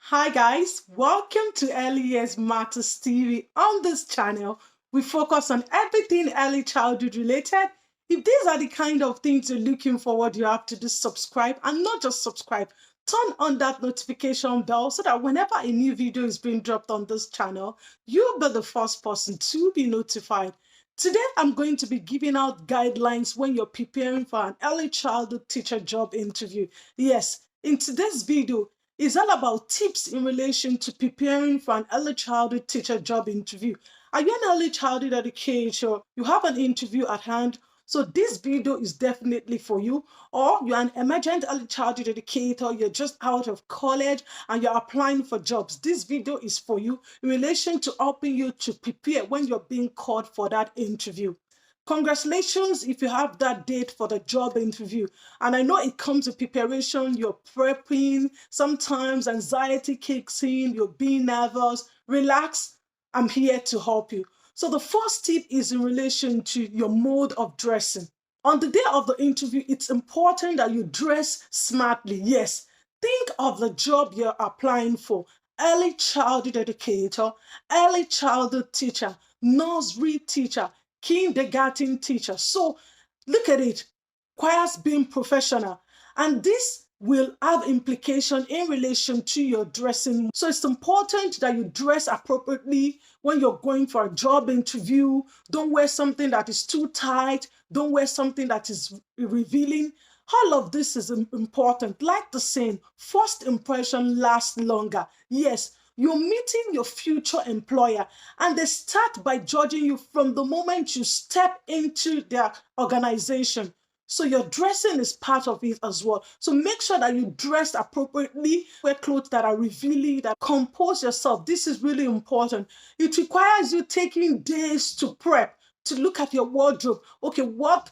Hi guys, welcome to Early Years Matters TV. On this channel, we focus on everything early childhood related. If these are the kind of things you're looking forward, you have to do subscribe, and not just subscribe. Turn on that notification bell so that whenever a new video is being dropped on this channel, you'll be the first person to be notified. Today, I'm going to be giving out guidelines when you're preparing for an early childhood teacher job interview. Yes, in today's video, it's all about tips in relation to preparing for an early childhood teacher job interview. Are you an early childhood educator? You have an interview at hand. So this video is definitely for you. Or you're an emergent early childhood educator, you're just out of college and you're applying for jobs. This video is for you in relation to helping you to prepare when you're being called for that interview. Congratulations if you have that date for the job interview. And I know it comes with preparation, you're prepping, sometimes anxiety kicks in, you're being nervous. Relax, I'm here to help you. So the first tip is in relation to your mode of dressing. On the day of the interview, it's important that you dress smartly. Yes, think of the job you're applying for. Early childhood educator, early childhood teacher, nursery teacher, kindergarten teacher. So look at it, requires being professional. And this will have implication in relation to your dressing. So it's important that you dress appropriately when you're going for a job interview. Don't wear something that is too tight. Don't wear something that is revealing. All of this is important. Like the saying, first impression lasts longer. Yes, you're meeting your future employer and they start by judging you from the moment you step into their organization. So your dressing is part of it as well. So make sure that you dress appropriately, wear clothes that are revealing, that compose yourself. This is really important. It requires you taking days to prep, to look at your wardrobe. Okay, what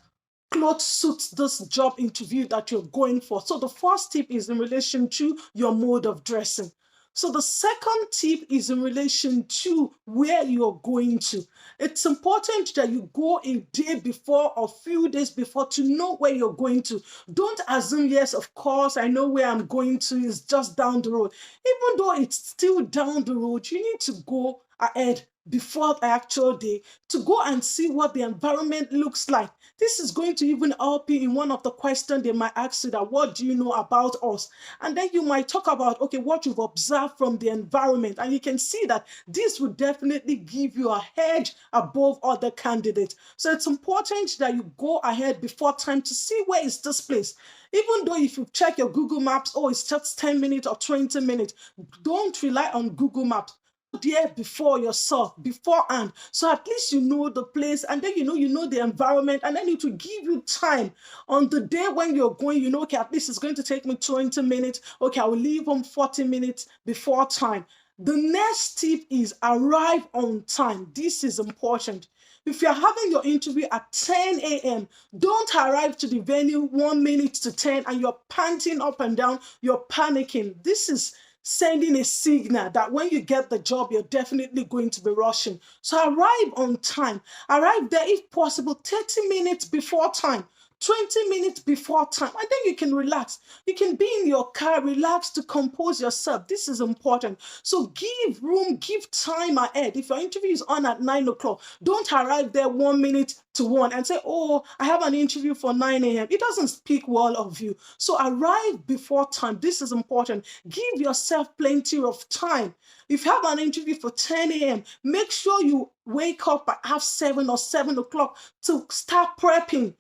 clothes suits this job interview that you're going for? So the first tip is in relation to your mode of dressing. So the second tip is in relation to where you're going to. It's important that you go a day before or a few days before to know where you're going to. Don't assume, yes, of course, I know where I'm going to, is just down the road. Even though it's still down the road, you need to go ahead before the actual day to go and see what the environment looks like. This is going to even help you in one of the questions they might ask you, that what do you know about us? And then you might talk about, okay, what you've observed from the environment. And you can see that this will definitely give you a edge above other candidates. So it's important that you go ahead before time to see where is this place. Even though if you check your Google Maps, oh, it's just 10 minutes or 20 minutes, don't rely on Google Maps there before yourself beforehand, so at least you know the place, and then you know the environment, and then it will give you time on the day when you're going. Okay, at least it's going to take me 20 minutes. Okay, I will leave home 40 minutes before time. The next tip is arrive on time. This is important. If you're having your interview at 10 a.m., don't arrive to the venue 1 minute to 10 and you're panting up and down, you're panicking. This is sending a signal that when you get the job, you're definitely going to be rushing. So arrive on time. Arrive there, if possible, 30 minutes before time. 20 minutes before time, and then you can relax. You can be in your car, relax to compose yourself. This is important. So give room, give time ahead. If your interview is on at 9 o'clock, don't arrive there 1 minute to 1 and say, oh, I have an interview for 9 a.m. It doesn't speak well of you. So arrive before time. This is important. Give yourself plenty of time. If you have an interview for 10 a.m., make sure you wake up at half 7 or 7 o'clock to start prepping.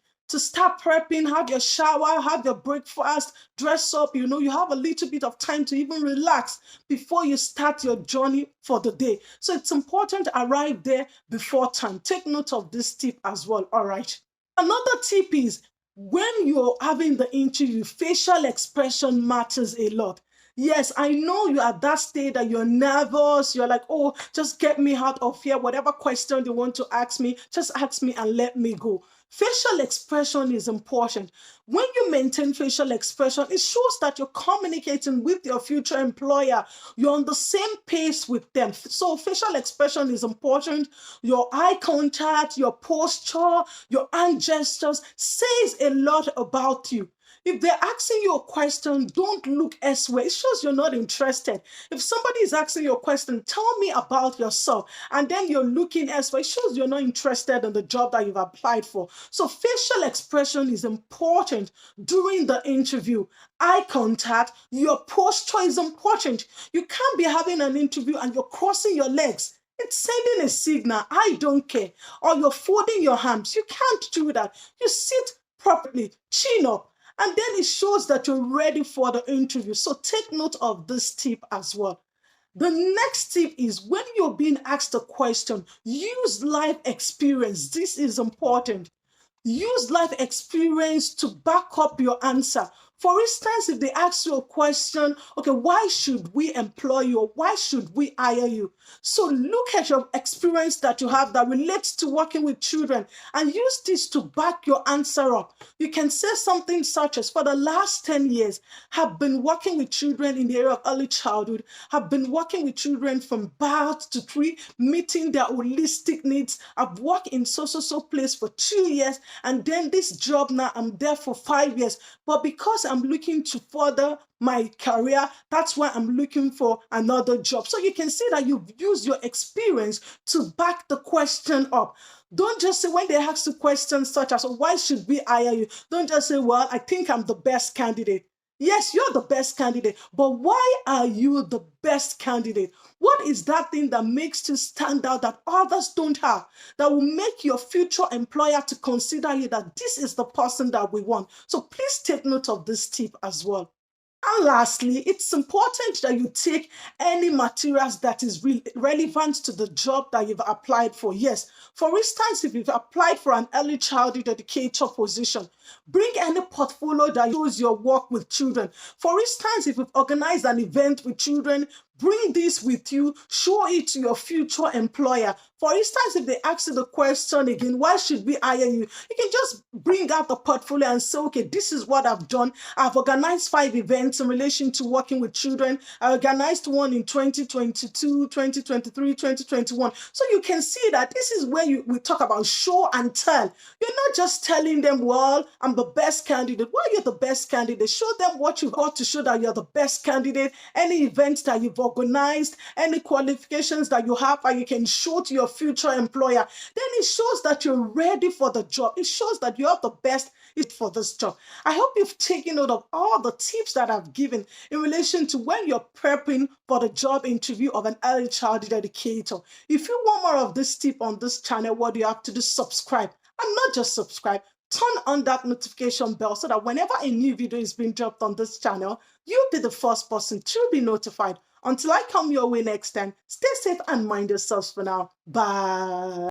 Have your shower, have your breakfast, dress up. You have a little bit of time to even relax before you start your journey for the day. So it's important to arrive there before time. Take note of this tip as well. All right. Another tip is when you're having the interview, facial expression matters a lot. Yes, I know you're at that state that you're nervous. You're like, oh, just get me out of here. Whatever question they want to ask me, just ask me and let me go. Facial expression is important. When you maintain facial expression, it shows that you're communicating with your future employer. You're on the same pace with them. So facial expression is important. Your eye contact, your posture, your hand gestures says a lot about you. If they're asking you a question, don't look elsewhere. It shows you're not interested. If somebody is asking you a question, tell me about yourself, and then you're looking elsewhere, it shows you're not interested in the job that you've applied for. So facial expression is important during the interview. Eye contact, your posture is important. You can't be having an interview and you're crossing your legs. It's sending a signal, I don't care. Or you're folding your arms. You can't do that. You sit properly, chin up, and then it shows that you're ready for the interview. So take note of this tip as well. The next tip is when you're being asked a question, use life experience. This is important. Use life experience to back up your answer. For instance, if they ask you a question, okay, why should we employ you? Or why should we hire you? So look at your experience that you have that relates to working with children and use this to back your answer up. You can say something such as, for the last 10 years, have been working with children in the area of early childhood, have been working with children from birth to 3, meeting their holistic needs. I've worked in so place for 2 years, and then this job now, I'm there for 5 years. But because I'm looking to further my career, that's why I'm looking for another job. So you can see that you've used your experience to back the question up. Don't just say, when they ask you questions such as, why should we hire you? Don't just say, well, I think I'm the best candidate. Yes, you're the best candidate, but why are you the best candidate? What is that thing that makes you stand out that others don't have, that will make your future employer to consider you that this is the person that we want? So please take note of this tip as well. And lastly, it's important that you take any materials that is relevant to the job that you've applied for. Yes, for instance, if you've applied for an early childhood educator position, bring any portfolio that shows your work with children. For instance, if you've organized an event with children, bring this with you, show it to your future employer. For instance, if they ask you the question again, why should we hire you? You can just bring out the portfolio and say, okay, this is what I've done. I've organized 5 events in relation to working with children. I organized one in 2022, 2023, 2021. So you can see that this is where we talk about show and tell. You're not just telling them, well, I'm the best candidate. Why are you the best candidate? Show them what you've got to show that you're the best candidate. Any events that you've organized, any qualifications that you have, and you can show to your future employer, then it shows that you're ready for the job. It shows that you have the best for this job. I hope you've taken note of all the tips that I've given in relation to when you're prepping for the job interview of an early childhood educator. If you want more of this tip on this channel, what do you have to do? Subscribe. And not just subscribe, turn on that notification bell so that whenever a new video is being dropped on this channel, you'll be the first person to be notified. Until I come your way next time, stay safe and mind yourselves for now. Bye.